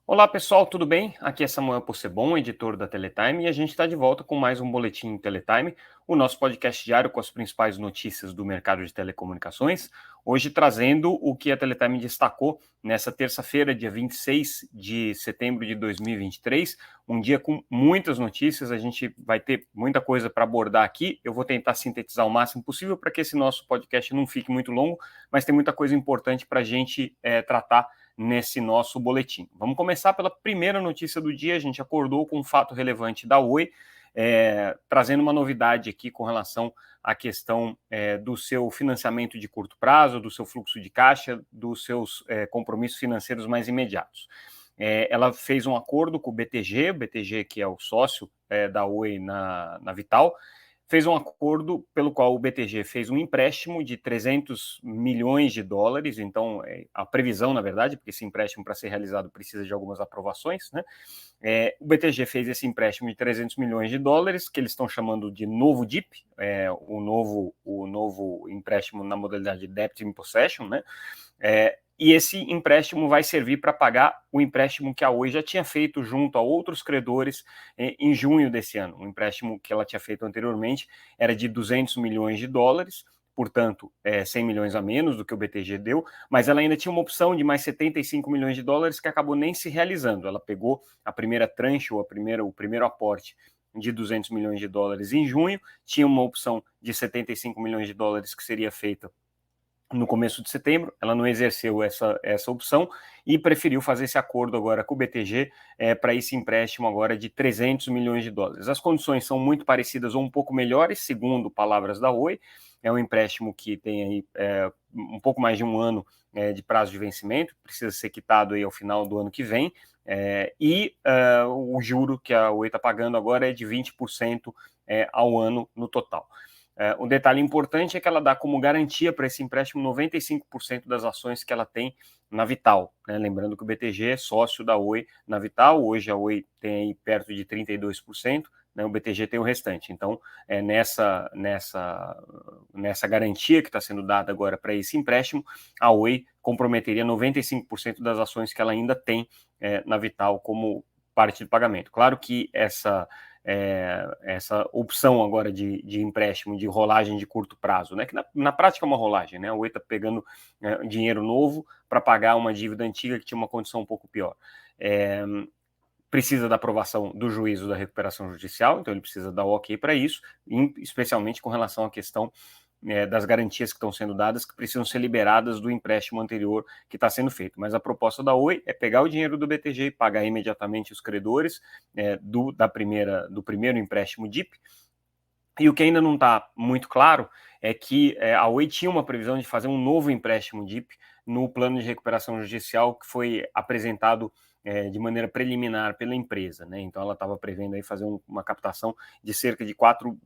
Olá pessoal, tudo bem? Aqui é Samuel Possebon, editor da Teletime, e a gente está de volta com mais um Boletim Teletime, o nosso podcast diário com as principais notícias do mercado de telecomunicações. Hoje trazendo o que a Teletime destacou nessa terça-feira, dia 26 de setembro de 2023, um dia com muitas notícias, a gente vai ter muita coisa para abordar aqui. Eu vou tentar sintetizar o máximo possível para que esse nosso podcast não fique muito longo, mas tem muita coisa importante para a gente tratar nesse nosso boletim. Vamos começar pela primeira notícia do dia. A gente acordou com um fato relevante da Oi, trazendo uma novidade aqui com relação à questão do seu financiamento de curto prazo, do seu fluxo de caixa, dos seus compromissos financeiros mais imediatos. Ela fez um acordo com o BTG que é o sócio da Oi na Vital, fez um acordo pelo qual o BTG fez um empréstimo de 300 milhões de dólares, então a previsão, na verdade, porque esse empréstimo para ser realizado precisa de algumas aprovações, né? O BTG fez esse empréstimo de 300 milhões de dólares, que eles estão chamando de novo DIP, o novo empréstimo na modalidade Debt in Possession, né? E esse empréstimo vai servir para pagar o empréstimo que a Oi já tinha feito junto a outros credores em junho desse ano. O empréstimo que ela tinha feito anteriormente era de 200 milhões de dólares, portanto, 100 milhões a menos do que o BTG deu, mas ela ainda tinha uma opção de mais 75 milhões de dólares que acabou nem se realizando. Ela pegou a primeira tranche, ou o primeiro aporte de 200 milhões de dólares em junho, tinha uma opção de 75 milhões de dólares que seria feita no começo de setembro. Ela não exerceu essa opção e preferiu fazer esse acordo agora com o BTG para esse empréstimo agora de 300 milhões de dólares. As condições são muito parecidas ou um pouco melhores, segundo palavras da Oi. É um empréstimo que tem aí um pouco mais de um ano de prazo de vencimento, precisa ser quitado aí ao final do ano que vem, o juro que a Oi está pagando agora é de 20% ao ano no total. Um detalhe importante é que ela dá como garantia para esse empréstimo 95% das ações que ela tem na Vital, né? Lembrando que o BTG é sócio da Oi na Vital, hoje a Oi tem aí perto de 32%, né? O BTG tem o restante. Então, nessa garantia que está sendo dada agora para esse empréstimo, a Oi comprometeria 95% das ações que ela ainda tem na Vital como parte de pagamento. Claro que essa opção agora de empréstimo, de rolagem de curto prazo, né? Que na prática é uma rolagem, né? O Oi está pegando dinheiro novo para pagar uma dívida antiga que tinha uma condição um pouco pior. Precisa da aprovação do juízo da recuperação judicial, então ele precisa dar ok para isso, especialmente com relação à questão das garantias que estão sendo dadas, que precisam ser liberadas do empréstimo anterior que está sendo feito. Mas a proposta da Oi é pegar o dinheiro do BTG e pagar imediatamente os credores do primeiro empréstimo DIP. E o que ainda não está muito claro é que a Oi tinha uma previsão de fazer um novo empréstimo DIP no plano de recuperação judicial que foi apresentado de maneira preliminar pela empresa, né? Então ela estava prevendo aí fazer uma captação de cerca de 4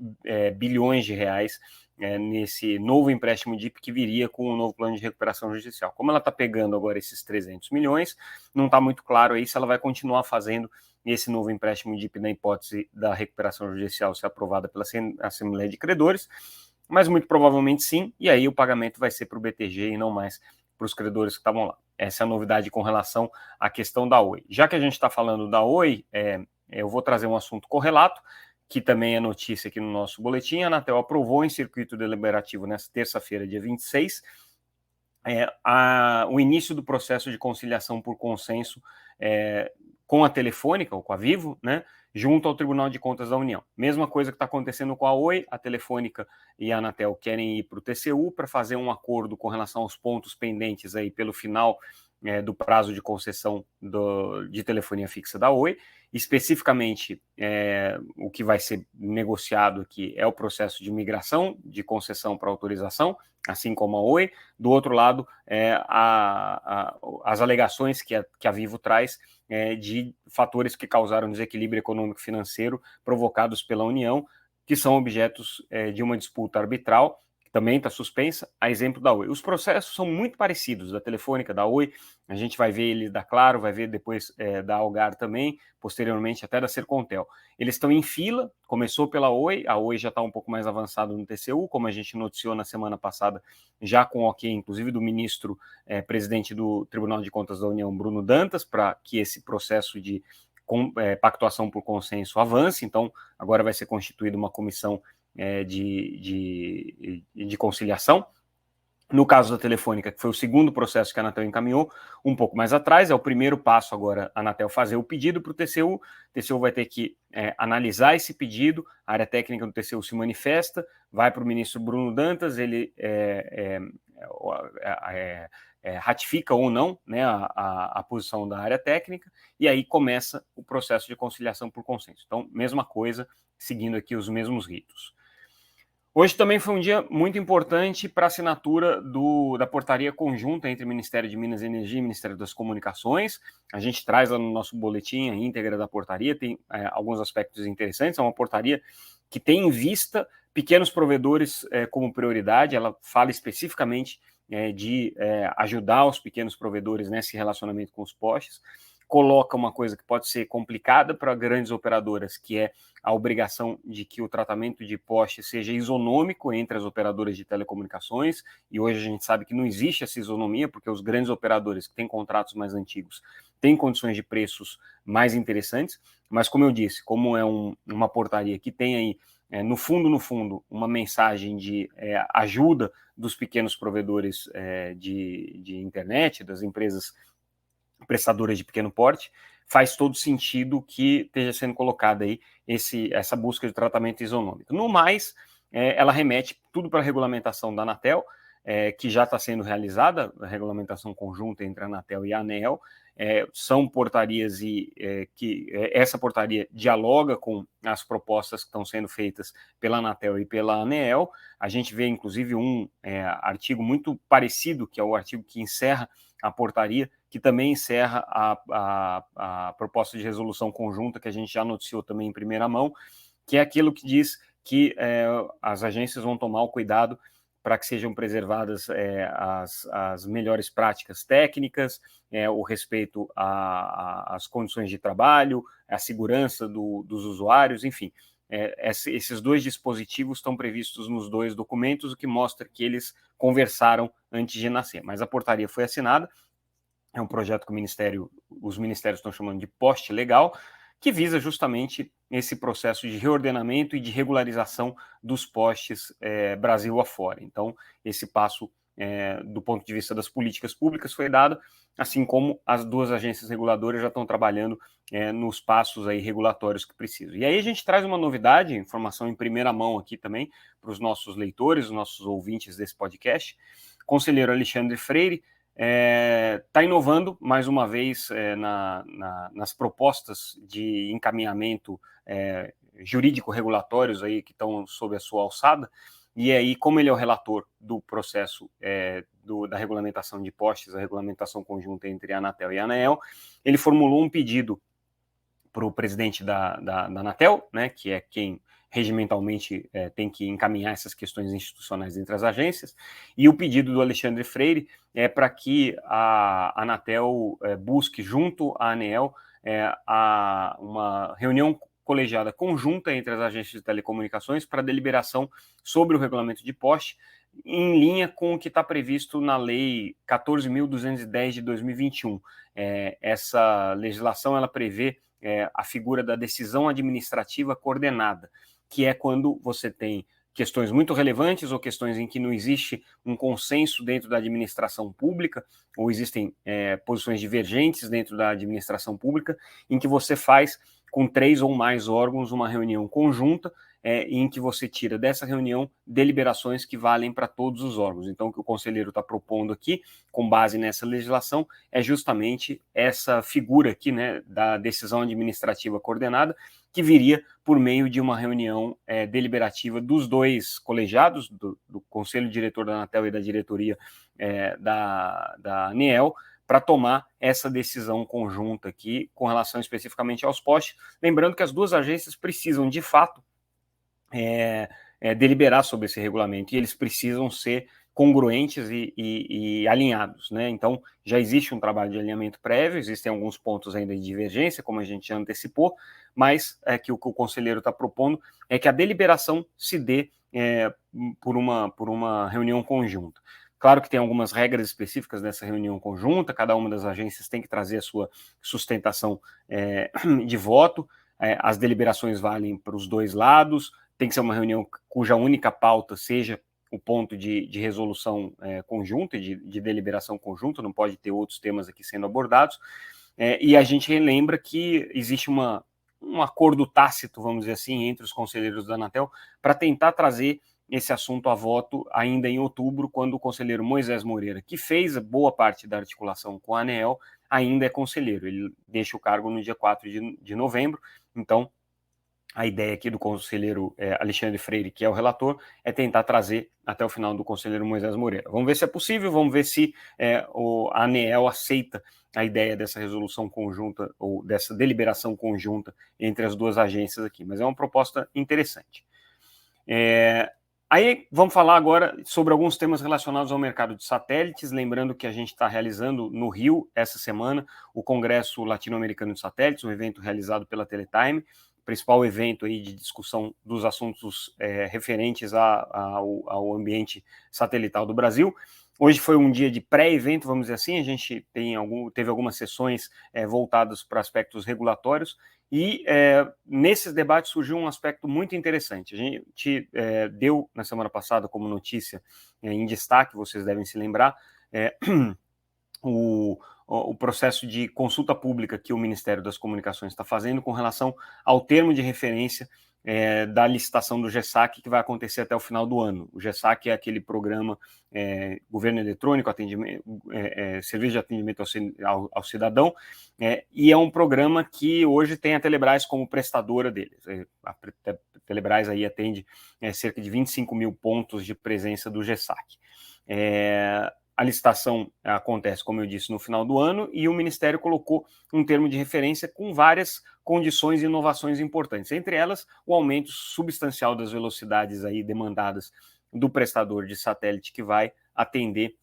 bilhões de reais nesse novo empréstimo DIP que viria com o novo plano de recuperação judicial. Como ela está pegando agora esses 300 milhões, não está muito claro aí se ela vai continuar fazendo esse novo empréstimo DIP na hipótese da recuperação judicial ser aprovada pela Assembleia de Credores, mas muito provavelmente sim, e aí o pagamento vai ser para o BTG e não mais para os credores que estavam lá. Essa é a novidade com relação à questão da Oi. Já que a gente está falando da Oi, eu vou trazer um assunto correlato, que também é notícia aqui no nosso boletim. A Anatel aprovou em circuito deliberativo nesta terça-feira, dia 26, o início do processo de conciliação por consenso com a Telefônica, ou com a Vivo, né, junto ao Tribunal de Contas da União. Mesma coisa que está acontecendo com a Oi, a Telefônica e a Anatel querem ir para o TCU para fazer um acordo com relação aos pontos pendentes aí pelo final do prazo de concessão de telefonia fixa da Oi. Especificamente, o que vai ser negociado aqui é o processo de migração de concessão para autorização, assim como a Oi. Do outro lado, as alegações que a Vivo traz de fatores que causaram desequilíbrio econômico-financeiro provocados pela União, que são objetos de uma disputa arbitral, também está suspensa, a exemplo da Oi. Os processos são muito parecidos, da Telefônica, da Oi, a gente vai ver ele da Claro, vai ver depois da Algar também, posteriormente até da Sercontel. Eles estão em fila, começou pela Oi, a Oi já está um pouco mais avançado no TCU, como a gente noticiou na semana passada, já com ok, inclusive do ministro presidente do Tribunal de Contas da União, Bruno Dantas, para que esse processo de pactuação por consenso avance. Então, agora vai ser constituída uma comissão de conciliação. No caso da Telefônica, que foi o segundo processo que a Anatel encaminhou, um pouco mais atrás, é o primeiro passo agora a Anatel fazer o pedido para o TCU. O TCU vai ter que analisar esse pedido, a área técnica do TCU se manifesta, vai para o ministro Bruno Dantas, ele ratifica ou não, né, a posição da área técnica, e aí começa o processo de conciliação por consenso. Então, mesma coisa, seguindo aqui os mesmos ritos. Hoje também foi um dia muito importante para a assinatura da portaria conjunta entre o Ministério de Minas e Energia e o Ministério das Comunicações. A gente traz lá no nosso boletim a íntegra da portaria, tem alguns aspectos interessantes. É uma portaria que tem em vista pequenos provedores como prioridade. Ela fala especificamente de ajudar os pequenos provedores nesse relacionamento com os postes. Coloca uma coisa que pode ser complicada para grandes operadoras, que é a obrigação de que o tratamento de poste seja isonômico entre as operadoras de telecomunicações, e hoje a gente sabe que não existe essa isonomia, porque os grandes operadores que têm contratos mais antigos têm condições de preços mais interessantes, mas como eu disse, como é uma portaria que tem aí, no fundo, uma mensagem de ajuda dos pequenos provedores de internet, das empresas prestadoras de pequeno porte, faz todo sentido que esteja sendo colocada aí essa busca de tratamento isonômico. No mais, ela remete tudo para a regulamentação da Anatel, que já está sendo realizada, a regulamentação conjunta entre a Anatel e a ANEEL. São portarias essa portaria dialoga com as propostas que estão sendo feitas pela Anatel e pela ANEEL. A gente vê, inclusive, um artigo muito parecido, que é o artigo que encerra a portaria, que também encerra a proposta de resolução conjunta que a gente já noticiou também em primeira mão, que é aquilo que diz que as agências vão tomar o cuidado para que sejam preservadas as melhores práticas técnicas, o respeito às condições de trabalho, a segurança dos usuários, enfim. Esses dois dispositivos estão previstos nos dois documentos, o que mostra que eles conversaram antes de nascer. Mas a portaria foi assinada, é um projeto que os ministérios estão chamando de poste legal, que visa justamente esse processo de reordenamento e de regularização dos postes Brasil afora. Então, esse passo, do ponto de vista das políticas públicas, foi dado, assim como as duas agências reguladoras já estão trabalhando nos passos aí regulatórios que precisam. E aí a gente traz uma novidade, informação em primeira mão aqui também, para os nossos leitores, os nossos ouvintes desse podcast. O conselheiro Alexandre Freire está inovando mais uma vez nas propostas de encaminhamento jurídico-regulatórios aí que estão sob a sua alçada, e aí, como ele é o relator do processo da regulamentação de postes, a regulamentação conjunta entre a Anatel e a ANEEL, ele formulou um pedido para o presidente da Anatel, né, que é quem regimentalmente tem que encaminhar essas questões institucionais entre as agências, e o pedido do Alexandre Freire é para que a Anatel busque junto à ANEEL uma reunião colegiada conjunta entre as agências de telecomunicações para deliberação sobre o regulamento de poste, em linha com o que está previsto na Lei 14.210 de 2021. Essa legislação ela prevê a figura da decisão administrativa coordenada, que é quando você tem questões muito relevantes ou questões em que não existe um consenso dentro da administração pública, ou existem posições divergentes dentro da administração pública, em que você faz com 3 ou mais órgãos uma reunião conjunta, em que você tira dessa reunião deliberações que valem para todos os órgãos. Então, o que o conselheiro está propondo aqui, com base nessa legislação, é justamente essa figura aqui, né, da decisão administrativa coordenada, que viria por meio de uma reunião deliberativa dos dois colegiados, do Conselho Diretor da Anatel e da diretoria da ANEEL, para tomar essa decisão conjunta aqui com relação especificamente aos postes. Lembrando que as duas agências precisam, de fato, deliberar sobre esse regulamento, e eles precisam ser congruentes e alinhados, né? Então, já existe um trabalho de alinhamento prévio, existem alguns pontos ainda de divergência, como a gente já antecipou, mas que o que o conselheiro está propondo é que a deliberação se dê por uma reunião conjunta. Claro que tem algumas regras específicas nessa reunião conjunta, cada uma das agências tem que trazer a sua sustentação de voto, as deliberações valem para os dois lados, tem que ser uma reunião cuja única pauta seja o ponto de resolução conjunta e de deliberação conjunta, não pode ter outros temas aqui sendo abordados, e a gente lembra que existe um acordo tácito, vamos dizer assim, entre os conselheiros da Anatel para tentar trazer esse assunto a voto ainda em outubro, quando o conselheiro Moisés Moreira, que fez boa parte da articulação com a ANEEL, ainda é conselheiro. Ele deixa o cargo no dia 4 de novembro, então a ideia aqui do conselheiro Alexandre Freire, que é o relator, é tentar trazer até o final do conselheiro Moisés Moreira. Vamos ver se é possível, vamos ver se a ANEEL aceita a ideia dessa resolução conjunta ou dessa deliberação conjunta entre as duas agências aqui, mas é uma proposta interessante. Aí vamos falar agora sobre alguns temas relacionados ao mercado de satélites, lembrando que a gente está realizando no Rio, essa semana, o Congresso Latino-Americano de Satélites, um evento realizado pela Teletime, principal evento aí de discussão dos assuntos referentes ao ambiente satelital do Brasil. Hoje foi um dia de pré-evento, vamos dizer assim, a gente teve algumas sessões voltadas para aspectos regulatórios, e nesses debates surgiu um aspecto muito interessante. A gente deu na semana passada como notícia em destaque, vocês devem se lembrar, o processo de consulta pública que o Ministério das Comunicações está fazendo com relação ao termo de referência da licitação do GESAC, que vai acontecer até o final do ano. O GESAC é aquele programa Governo Eletrônico, Serviço de Atendimento ao Cidadão, e é um programa que hoje tem a Telebrás como prestadora deles. A Telebrás aí atende cerca de 25 mil pontos de presença do GESAC. A licitação acontece, como eu disse, no final do ano, e o Ministério colocou um termo de referência com várias condições e inovações importantes, entre elas o aumento substancial das velocidades aí demandadas do prestador de satélite que vai atender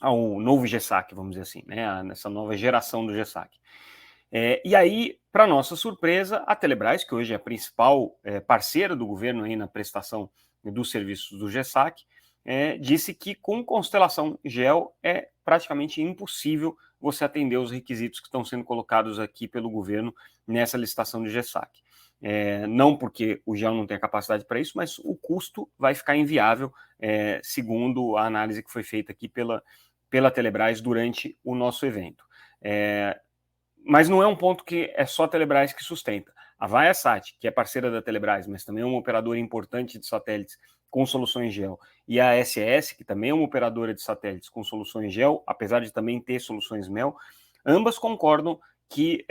ao novo GESAC, vamos dizer assim, né, nessa nova geração do GESAC. E aí, para nossa surpresa, a Telebrás, que hoje é a principal parceira do governo aí na prestação dos serviços do GESAC, disse que com constelação GEO é praticamente impossível você atender os requisitos que estão sendo colocados aqui pelo governo nessa licitação de GESAC. Não porque o GEO não tem a capacidade para isso, mas o custo vai ficar inviável, segundo a análise que foi feita aqui pela Telebrás durante o nosso evento. Mas não é um ponto que é só a Telebrás que sustenta. A Viasat, que é parceira da Telebrás, mas também é uma operadora importante de satélites com soluções GEO, e a SES, que também é uma operadora de satélites com soluções GEO, apesar de também ter soluções MEL, ambas concordam que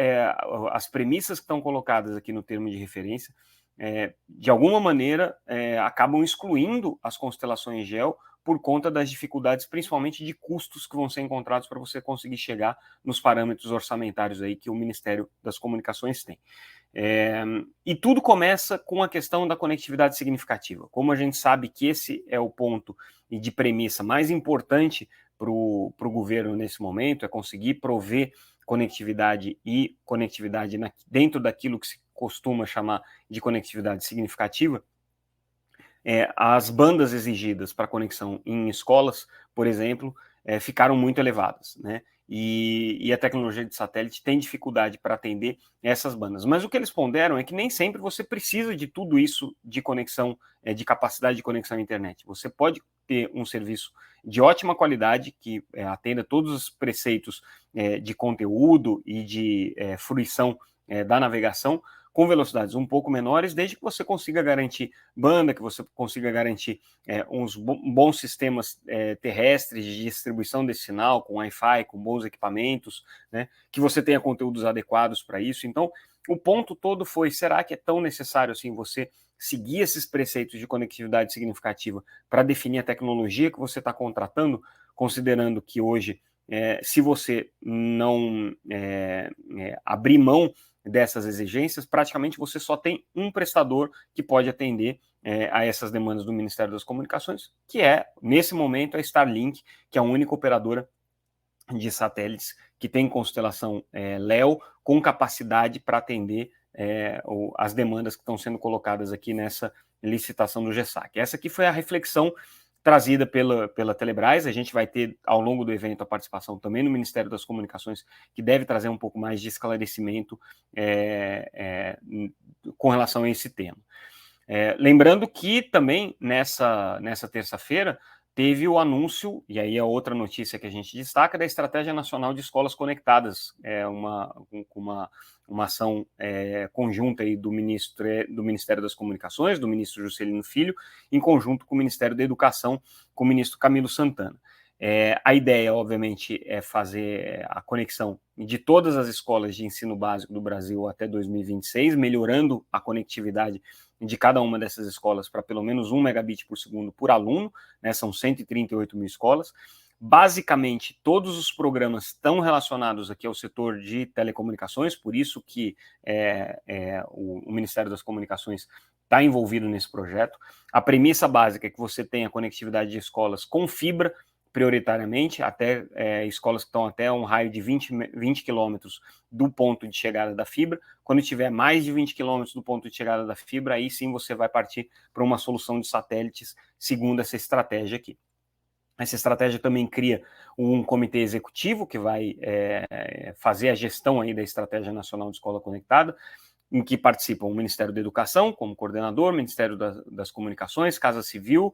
as premissas que estão colocadas aqui no termo de referência, de alguma maneira, acabam excluindo as constelações GEO por conta das dificuldades, principalmente de custos que vão ser encontrados para você conseguir chegar nos parâmetros orçamentários aí que o Ministério das Comunicações tem. E tudo começa com a questão da conectividade significativa. Como a gente sabe que esse é o ponto de premissa mais importante para o governo nesse momento, é conseguir prover conectividade dentro daquilo que se costuma chamar de conectividade significativa, as bandas exigidas para conexão em escolas, por exemplo, ficaram muito elevadas, né? E a tecnologia de satélite tem dificuldade para atender essas bandas. Mas o que eles ponderam é que nem sempre você precisa de tudo isso de conexão, de capacidade de conexão à internet. Você pode ter um serviço de ótima qualidade, que atenda todos os preceitos de conteúdo e de fruição da navegação, com velocidades um pouco menores, desde que você consiga garantir banda, que você consiga garantir uns bons sistemas terrestres de distribuição desse sinal, com Wi-Fi, com bons equipamentos, né, que você tenha conteúdos adequados para isso. Então, o ponto todo foi, será que é tão necessário assim você seguir esses preceitos de conectividade significativa para definir a tecnologia que você está contratando, considerando que hoje, se você não abrir mão dessas exigências, praticamente você só tem um prestador que pode atender a essas demandas do Ministério das Comunicações, que é, nesse momento, a Starlink, que é a única operadora de satélites que tem constelação LEO com capacidade para atender as demandas que estão sendo colocadas aqui nessa licitação do GESAC. Essa aqui foi a reflexão trazida pela Telebrás. A gente vai ter, ao longo do evento, a participação também no Ministério das Comunicações, que deve trazer um pouco mais de esclarecimento com relação a esse tema. Lembrando que também nessa terça-feira teve o anúncio, e aí é outra notícia que a gente destaca, da Estratégia Nacional de Escolas Conectadas, uma ação conjunta aí do Ministério das Comunicações, do ministro Juscelino Filho, em conjunto com o Ministério da Educação, com o ministro Camilo Santana. A ideia, obviamente, é fazer a conexão de todas as escolas de ensino básico do Brasil até 2026, melhorando a conectividade de cada uma dessas escolas para pelo menos 1 megabit por segundo por aluno, né? São 138 mil escolas. Basicamente, todos os programas estão relacionados aqui ao setor de telecomunicações, por isso que o Ministério das Comunicações está envolvido nesse projeto. A premissa básica é que você tenha conectividade de escolas com fibra, prioritariamente, até escolas que estão até um raio de 20 quilômetros do ponto de chegada da fibra. Quando tiver mais de 20 quilômetros do ponto de chegada da fibra, aí sim você vai partir para uma solução de satélites, segundo essa estratégia aqui. Essa estratégia também cria um comitê executivo que vai fazer a gestão aí da Estratégia Nacional de Escola Conectada, em que participam o Ministério da Educação, como coordenador, Ministério das Comunicações, Casa Civil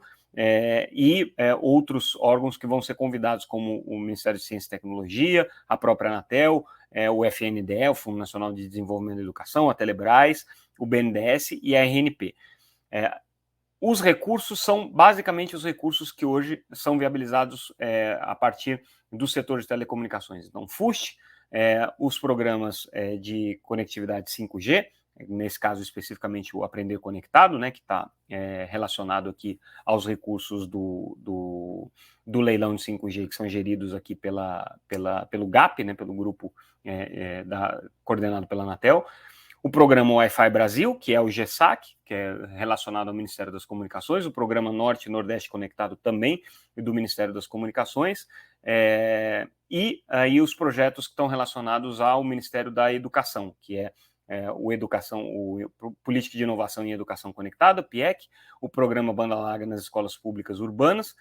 e outros órgãos que vão ser convidados, como o Ministério de Ciência e Tecnologia, a própria Anatel, o FNDE, o Fundo Nacional de Desenvolvimento da Educação, a Telebrás, o BNDES e a RNP. Os recursos são basicamente os recursos que hoje são viabilizados a partir do setor de telecomunicações. Então, FUST, os programas de conectividade 5G, nesse caso especificamente o Aprender Conectado, né, que está relacionado aqui aos recursos do leilão de 5G, que são geridos aqui pelo GAP, né, pelo grupo coordenado pela Anatel. O programa Wi-Fi Brasil, que é o GESAC, que é relacionado ao Ministério das Comunicações, o programa Norte e Nordeste Conectado também, do Ministério das Comunicações, e aí os projetos que estão relacionados ao Ministério da Educação, que é o Política de Inovação em Educação Conectada, PIEC, o programa Banda Larga nas Escolas Públicas Urbanas,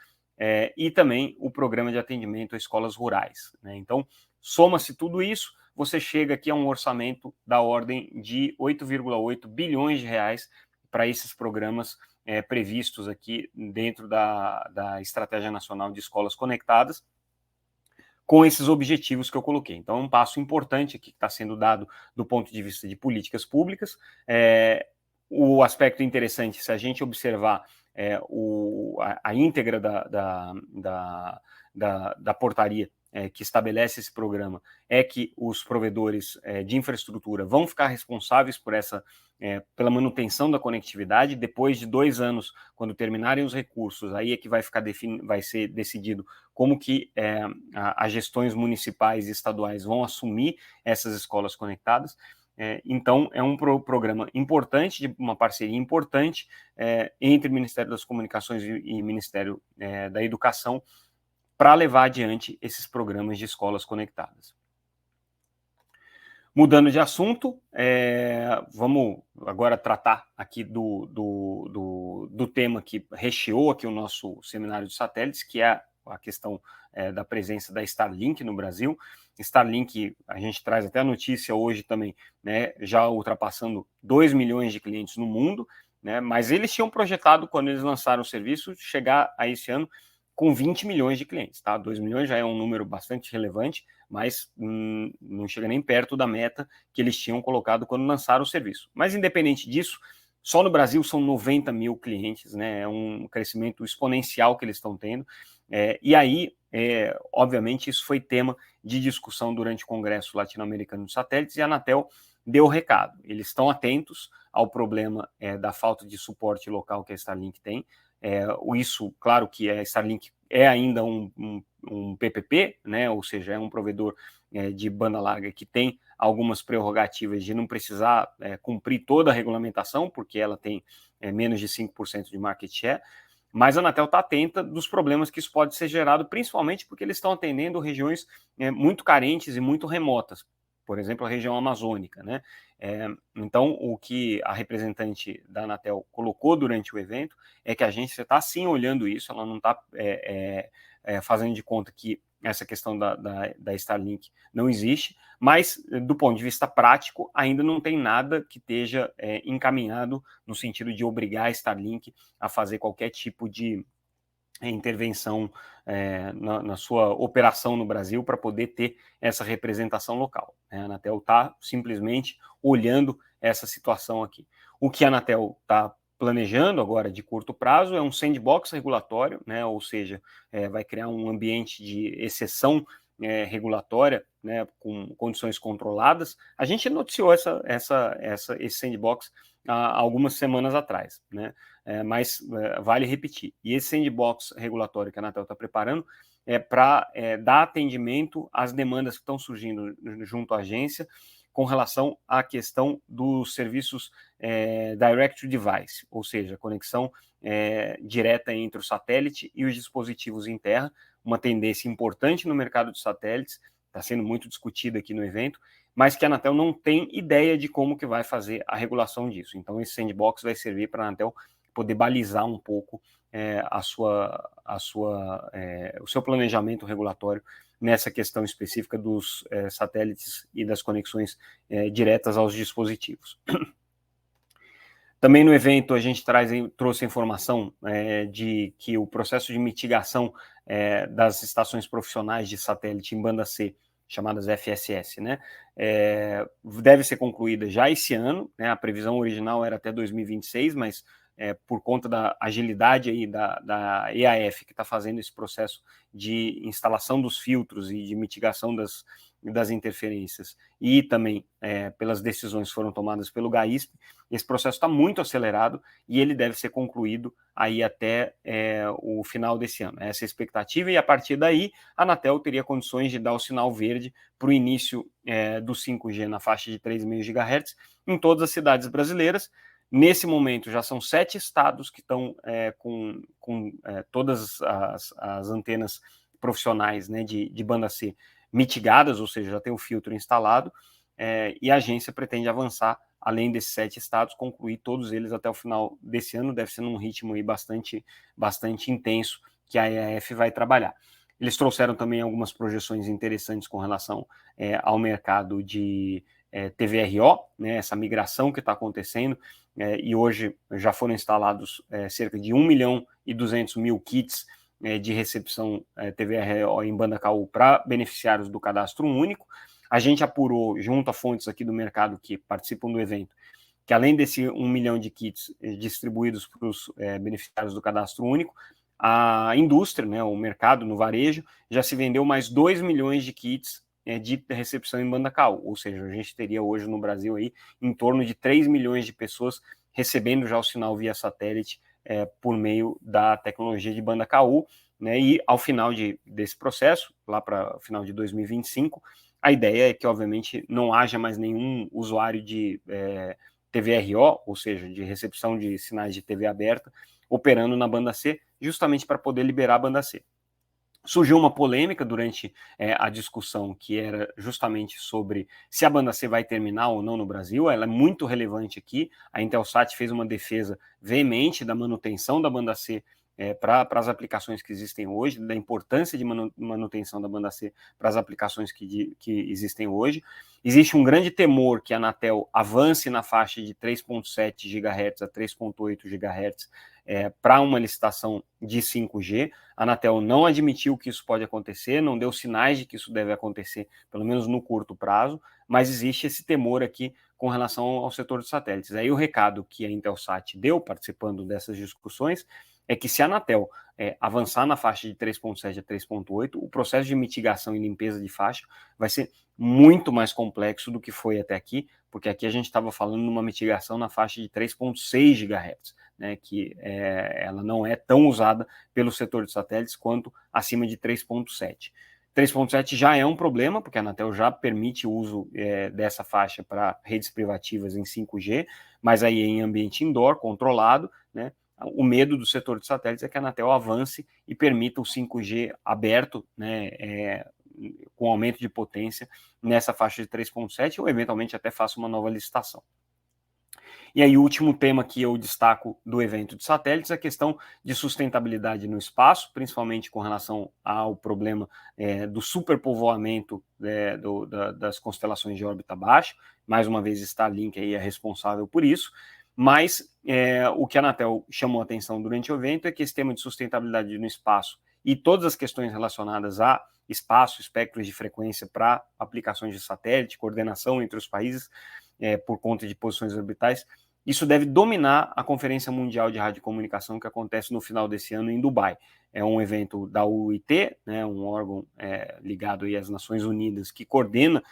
e também o programa de atendimento a escolas rurais, né? Então, soma-se tudo isso, você chega aqui a um orçamento da ordem de 8,8 bilhões de reais para esses programas previstos aqui dentro da Estratégia Nacional de Escolas Conectadas, com esses objetivos que eu coloquei. Então, é um passo importante aqui que está sendo dado do ponto de vista de políticas públicas. O aspecto interessante, se a gente observar a íntegra da portaria que estabelece esse programa, é que os provedores de infraestrutura vão ficar responsáveis pela manutenção da conectividade. Depois de 2 anos, quando terminarem os recursos, aí é que vai ser decidido como que as gestões municipais e estaduais vão assumir essas escolas conectadas. Então, é um programa importante, uma parceria importante entre o Ministério das Comunicações e Ministério da Educação, para levar adiante esses programas de escolas conectadas. Mudando de assunto, vamos agora tratar aqui do tema que recheou aqui o nosso seminário de satélites, que é a questão da presença da Starlink no Brasil. Starlink, a gente traz até a notícia hoje também, né, já ultrapassando 2 milhões de clientes no mundo, né, mas eles tinham projetado, quando eles lançaram o serviço, chegar a esse ano com 20 milhões de clientes, tá? 2 milhões já é um número bastante relevante, mas não chega nem perto da meta que eles tinham colocado quando lançaram o serviço. Mas, independente disso, só no Brasil são 90 mil clientes, né? É um crescimento exponencial que eles estão tendo. E aí, obviamente, isso foi tema de discussão durante o Congresso Latino-Americano de Satélites, e a Anatel deu o recado. Eles estão atentos ao problema da falta de suporte local que a Starlink tem. Isso, claro que a Starlink é ainda um PPP, né, ou seja, é um provedor de banda larga que tem algumas prerrogativas de não precisar cumprir toda a regulamentação, porque ela tem menos de 5% de market share, mas a Anatel está atenta dos problemas que isso pode ser gerado, principalmente porque eles estão atendendo regiões muito carentes e muito remotas, por exemplo, a região amazônica, né? Então, o que a representante da Anatel colocou durante o evento é que a agência está sim olhando isso, ela não está fazendo de conta que essa questão da Starlink não existe, mas do ponto de vista prático, ainda não tem nada que esteja encaminhado no sentido de obrigar a Starlink a fazer qualquer tipo de intervenção na sua operação no Brasil para poder ter essa representação local. A Anatel está simplesmente olhando essa situação aqui. O que a Anatel está planejando agora de curto prazo é um sandbox regulatório, né, ou seja, vai criar um ambiente de exceção regulatória, né, com condições controladas. A gente noticiou esse sandbox há algumas semanas atrás, né? Mas vale repetir. E esse sandbox regulatório que a Anatel está preparando é para dar atendimento às demandas que estão surgindo junto à agência com relação à questão dos serviços direct to device, ou seja, conexão direta entre o satélite e os dispositivos em terra, uma tendência importante no mercado de satélites, está sendo muito discutida aqui no evento, mas que a Anatel não tem ideia de como que vai fazer a regulação disso. Então, esse sandbox vai servir para a Anatel poder balizar um pouco o seu planejamento regulatório nessa questão específica dos satélites e das conexões diretas aos dispositivos. Também no evento a gente trouxe a informação de que o processo de mitigação das estações profissionais de satélite em banda C, chamadas FSS, né, deve ser concluída já esse ano, né, a previsão original era até 2026, mas por conta da agilidade aí da EAF, que está fazendo esse processo de instalação dos filtros e de mitigação das interferências, e também pelas decisões que foram tomadas pelo GAISP, esse processo está muito acelerado e ele deve ser concluído aí até o final desse ano. Essa é a expectativa, e a partir daí a Anatel teria condições de dar o sinal verde para o início do 5G na faixa de 3,5 GHz em todas as cidades brasileiras. Nesse momento, já são 7 estados que estão com todas as antenas profissionais, né, de banda C mitigadas, ou seja, já tem o filtro instalado, e a agência pretende avançar, além desses 7 estados, concluir todos eles até o final desse ano. Deve ser num ritmo aí bastante intenso que a EAF vai trabalhar. Eles trouxeram também algumas projeções interessantes com relação ao mercado de TVRO, né, essa migração que está acontecendo, e hoje já foram instalados cerca de 1.200.000 kits de recepção TVRO em banda KU para beneficiários do cadastro único. A gente apurou, junto a fontes aqui do mercado que participam do evento, que além desse 1 milhão de kits distribuídos para os beneficiários do cadastro único, a indústria, né, o mercado no varejo, já se vendeu mais 2 milhões de kits de recepção em banda KU, ou seja, a gente teria hoje no Brasil aí em torno de 3 milhões de pessoas recebendo já o sinal via satélite por meio da tecnologia de banda KU, né, e ao final desse processo, lá para o final de 2025, a ideia é que, obviamente, não haja mais nenhum usuário de TVRO, ou seja, de recepção de sinais de TV aberta, operando na banda C, justamente para poder liberar a banda C. Surgiu uma polêmica durante a discussão, que era justamente sobre se a banda C vai terminar ou não no Brasil. Ela é muito relevante aqui. A Intelsat fez uma defesa veemente da manutenção da banda C para as aplicações que existem hoje, da importância de manutenção da banda C para as aplicações que existem hoje. Existe um grande temor que a Anatel avance na faixa de 3,7 GHz a 3,8 GHz para uma licitação de 5G. A Anatel não admitiu que isso pode acontecer, não deu sinais de que isso deve acontecer, pelo menos no curto prazo, mas existe esse temor aqui com relação ao setor de satélites. Aí o recado que a Intelsat deu, participando dessas discussões, é que se a Anatel avançar na faixa de 3,7 a 3,8, o processo de mitigação e limpeza de faixa vai ser muito mais complexo do que foi até aqui, porque aqui a gente estava falando de uma mitigação na faixa de 3,6 GHz. né, que ela não é tão usada pelo setor de satélites quanto acima de 3.7. 3.7 já é um problema, porque a Anatel já permite o uso dessa faixa para redes privativas em 5G, mas aí em ambiente indoor, controlado, né? O medo do setor de satélites é que a Anatel avance e permita o 5G aberto, né, com aumento de potência nessa faixa de 3.7 ou eventualmente até faça uma nova licitação. E aí o último tema que eu destaco do evento de satélites é a questão de sustentabilidade no espaço, principalmente com relação ao problema do superpovoamento das constelações de órbita baixa. Mais uma vez, Starlink aí é responsável por isso. Mas o que a Anatel chamou a atenção durante o evento é que esse tema de sustentabilidade no espaço e todas as questões relacionadas a espaço, espectros de frequência para aplicações de satélite, coordenação entre os países por conta de posições orbitais, isso deve dominar a Conferência Mundial de Radiocomunicação que acontece no final desse ano em Dubai. É um evento da UIT, né, um órgão ligado aí às Nações Unidas que coordena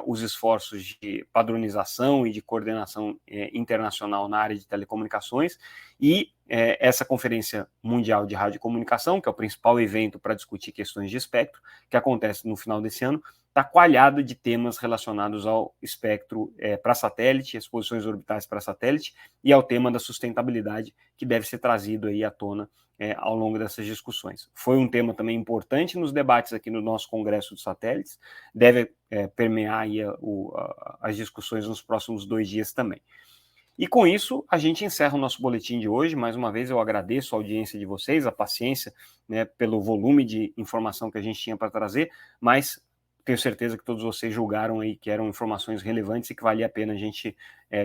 os esforços de padronização e de coordenação internacional na área de telecomunicações, e essa Conferência Mundial de Radiocomunicação, que é o principal evento para discutir questões de espectro, que acontece no final desse ano, está coalhada de temas relacionados ao espectro para satélite, as posições orbitais para satélite, e ao tema da sustentabilidade, que deve ser trazido aí à tona ao longo dessas discussões. Foi um tema também importante nos debates aqui no nosso Congresso de Satélites, deve permear aí as discussões nos próximos 2 dias também. E com isso, a gente encerra o nosso boletim de hoje. Mais uma vez, eu agradeço a audiência de vocês, a paciência, né, pelo volume de informação que a gente tinha para trazer, mas tenho certeza que todos vocês julgaram aí que eram informações relevantes e que valia a pena a gente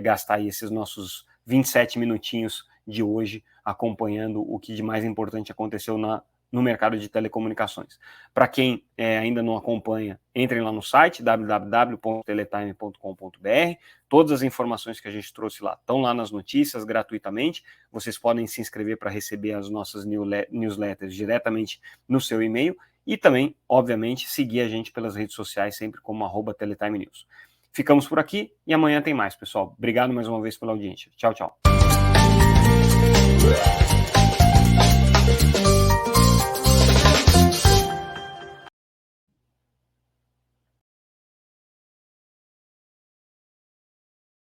gastar aí esses nossos 27 minutinhos de hoje acompanhando o que de mais importante aconteceu no mercado de telecomunicações. Para quem ainda não acompanha, entrem lá no site www.teletime.com.br. Todas as informações que a gente trouxe lá estão lá nas notícias gratuitamente. Vocês podem se inscrever para receber as nossas newsletters diretamente no seu e-mail e também, obviamente, seguir a gente pelas redes sociais, sempre como @TeletimeNews. Ficamos por aqui e amanhã tem mais, pessoal. Obrigado mais uma vez pela audiência. Tchau, tchau.